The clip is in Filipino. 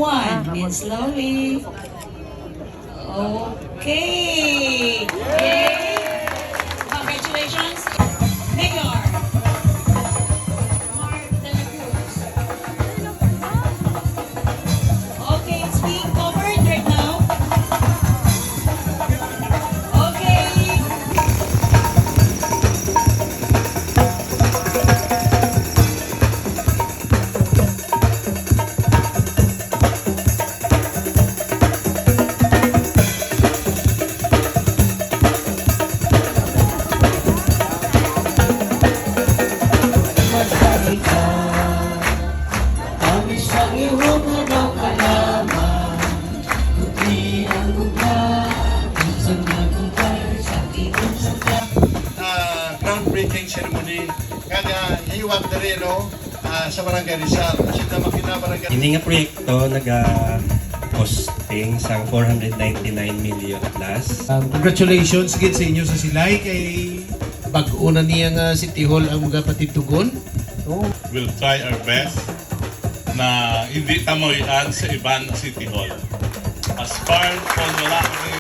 1. And slowly. Okay. Yay. Congratulations. Mayor Mark de la Cruz. Okay, it's being covered right now. Okay. Groundbreaking ceremony kaya hiwag na rin sa Barangay Rizal kasi na makina Barangay Ini nga proyekto costing sang 499 million plus. Congratulations gid sa inyo sa Silay kay bag-o na niya nga City Hall ang mga patitugon. We'll try our best na hindi tamoyan sa ibang City Hall. As far as wala